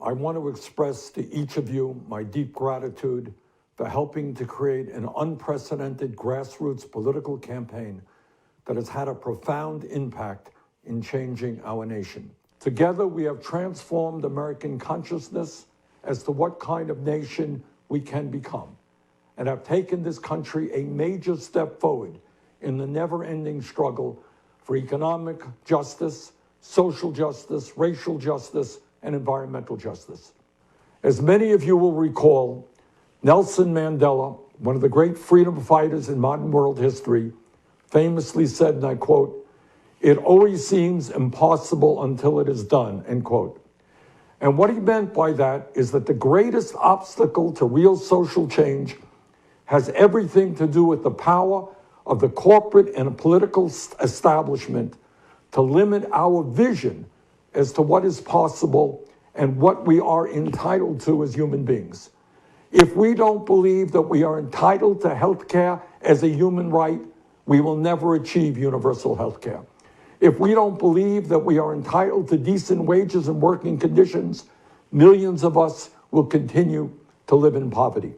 I want to express to each of you my deep gratitude for helping to create an unprecedented grassroots political campaign that has had a profound impact in changing our nation. Together, we have transformed American consciousness as to what kind of nation we can become, and have taken this country a major step forward in the never-ending struggle for economic justice, social justice, racial justice, and environmental justice. As many of you will recall, Nelson Mandela, one of the great freedom fighters in modern world history, famously said, and I quote, "It always seems impossible until it is done," end quote. And what he meant by that is that the greatest obstacle to real social change has everything to do with the power of the corporate and political establishment to limit our vision as to what is possible and what we are entitled to as human beings. If we don't believe that we are entitled to health care as a human right, we will never achieve universal health care. If we don't believe that we are entitled to decent wages and working conditions, millions of us will continue to live in poverty.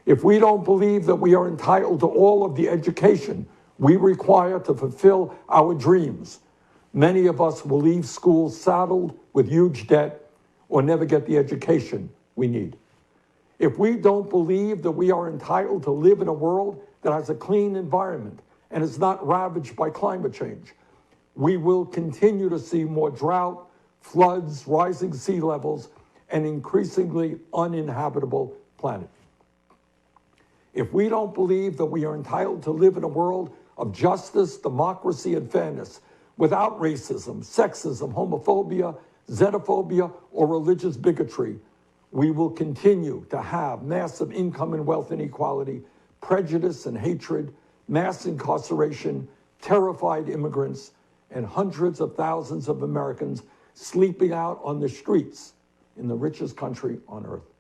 If we don't believe that we are entitled to all of the education we require to fulfill our dreams, many of us will leave school saddled with huge debt or never get the education we need. If we don't believe that we are entitled to live in a world that has a clean environment and is not ravaged by climate change, we will continue to see more drought, floods, rising sea levels, and increasingly uninhabitable planet. If we don't believe that we are entitled to live in a world of justice, democracy, and fairness without racism, sexism, homophobia, xenophobia, or religious bigotry, we will continue to have massive income and wealth inequality, prejudice and hatred, mass incarceration, terrified immigrants, and hundreds of thousands of Americans sleeping out on the streets in the richest country on earth.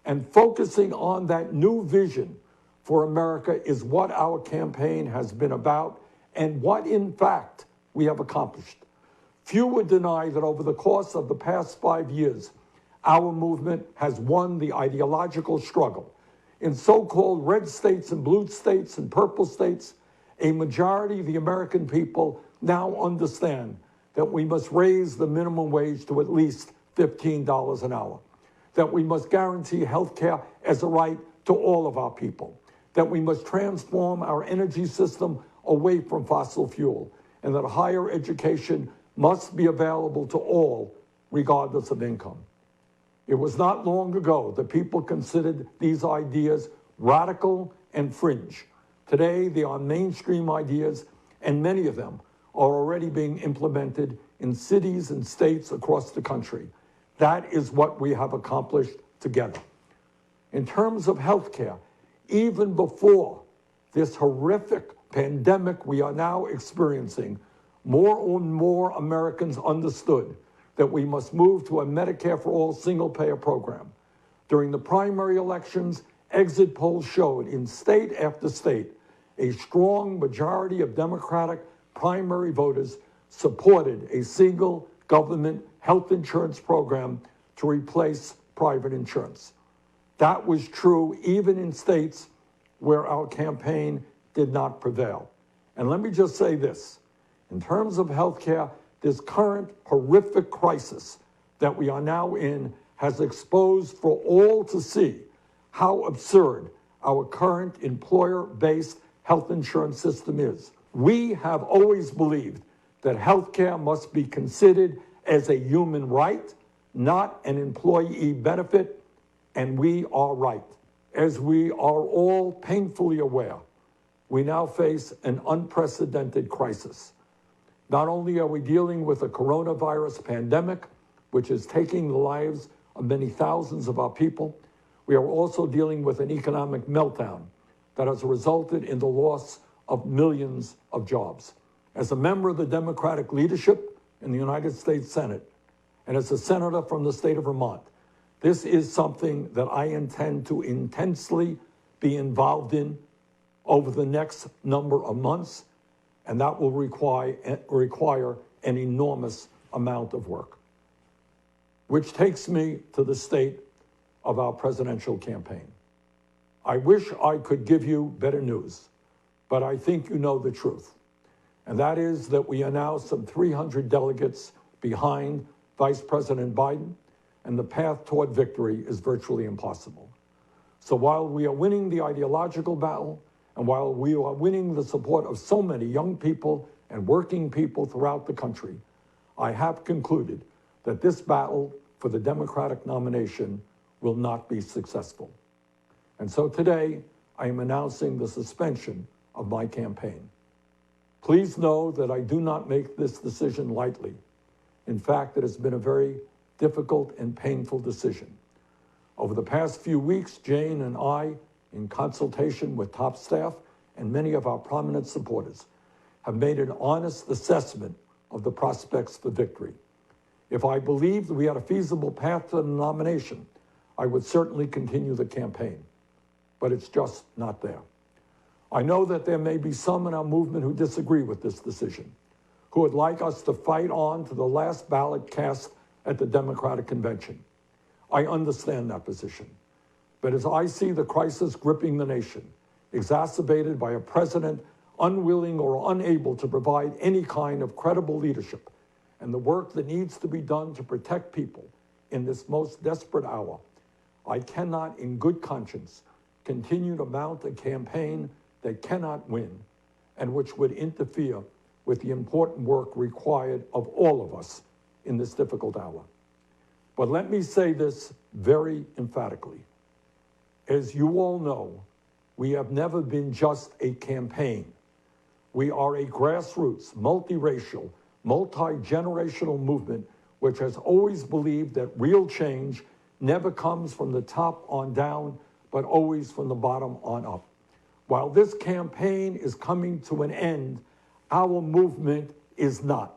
And focusing on that new vision for America is what our campaign has been about and what, in fact, we have accomplished. Few would deny that over the course of the past 5 years, our movement has won the ideological struggle. In so-called red states and blue states and purple states, a majority of the American people now understand that we must raise the minimum wage to at least $15 an hour, that we must guarantee health care as a right to all of our people, that we must transform our energy system away from fossil fuel, and that higher education must be available to all, regardless of income. It was not long ago that people considered these ideas radical and fringe. Today, they are mainstream ideas, and many of them are already being implemented in cities and states across the country. That is what we have accomplished together. In terms of healthcare, even before this horrific pandemic we are now experiencing, more and more Americans understood that we must move to a Medicare for All single-payer program. During the primary elections, exit polls showed in state after state, a strong majority of Democratic primary voters supported a single government health insurance program to replace private insurance. That was true even in states where our campaign did not prevail. And let me just say this, in terms of healthcare, this current horrific crisis that we are now in has exposed for all to see how absurd our current employer-based health insurance system is. We have always believed that healthcare must be considered as a human right, not an employee benefit, and we are right. As we are all painfully aware, we now face an unprecedented crisis. Not only are we dealing with a coronavirus pandemic, which is taking the lives of many thousands of our people, we are also dealing with an economic meltdown that has resulted in the loss of millions of jobs. As a member of the Democratic leadership in the United States Senate, and as a senator from the state of Vermont, this is something that I intend to intensely be involved in over the next number of months, and that will require an enormous amount of work. which takes me to the state of our presidential campaign. I wish I could give you better news, but I think you know the truth. And that is that we are now some 300 delegates behind Vice President Biden, and the path toward victory is virtually impossible. So while we are winning the ideological battle, and while we are winning the support of so many young people and working people throughout the country, I have concluded that this battle for the Democratic nomination will not be successful. And so today, I am announcing the suspension of my campaign. Please know that I do not make this decision lightly. In fact, it has been a very difficult and painful decision. Over the past few weeks, Jane and I, in consultation with top staff and many of our prominent supporters, have made an honest assessment of the prospects for victory. If I believed we had a feasible path to the nomination, I would certainly continue the campaign, but it's just not there. I know that there may be some in our movement who disagree with this decision, who would like us to fight on to the last ballot cast at the Democratic Convention. I understand that position. But as I see the crisis gripping the nation, exacerbated by a president unwilling or unable to provide any kind of credible leadership, and the work that needs to be done to protect people in this most desperate hour, I cannot, in good conscience, continue to mount a campaign that cannot win and which would interfere with the important work required of all of us in this difficult hour. But let me say this very emphatically. As you all know, we have never been just a campaign. We are a grassroots, multiracial, multi-generational movement which has always believed that real change never comes from the top on down, but always from the bottom on up. While this campaign is coming to an end, our movement is not.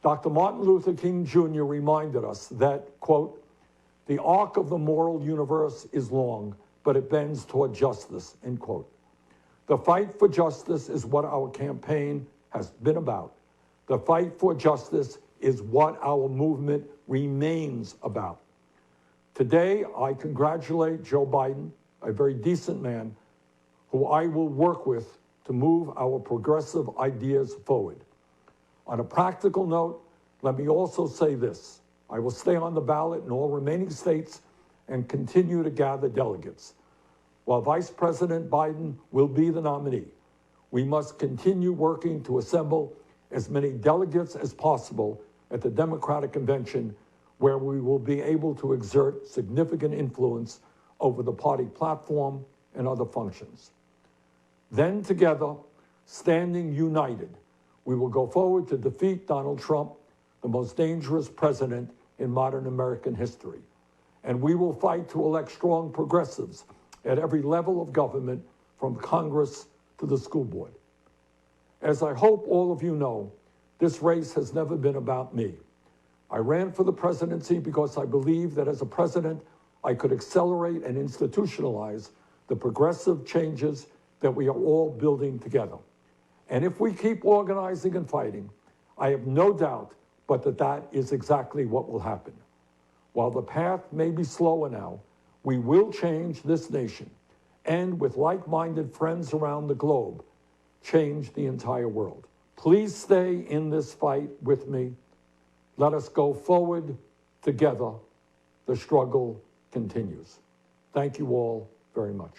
Dr. Martin Luther King Jr. reminded us that, quote, "The arc of the moral universe is long, but it bends toward justice," end quote. The fight for justice is what our campaign has been about. The fight for justice is what our movement remains about. Today, I congratulate Joe Biden, a very decent man, who I will work with to move our progressive ideas forward. On a practical note, let me also say this. I will stay on the ballot in all remaining states and continue to gather delegates. While Vice President Biden will be the nominee, we must continue working to assemble as many delegates as possible at the Democratic Convention, where we will be able to exert significant influence over the party platform and other functions. Then together, standing united, we will go forward to defeat Donald Trump, the most dangerous president in modern American history. And we will fight to elect strong progressives at every level of government, from Congress to the school board. As I hope all of you know, this race has never been about me. I ran for the presidency because I believed that as a president, I could accelerate and institutionalize the progressive changes that we are all building together. And if we keep organizing and fighting, I have no doubt but that is exactly what will happen. While the path may be slower now, we will change this nation, and with like-minded friends around the globe, change the entire world. Please stay in this fight with me. Let us go forward together. The struggle continues. Thank you all very much.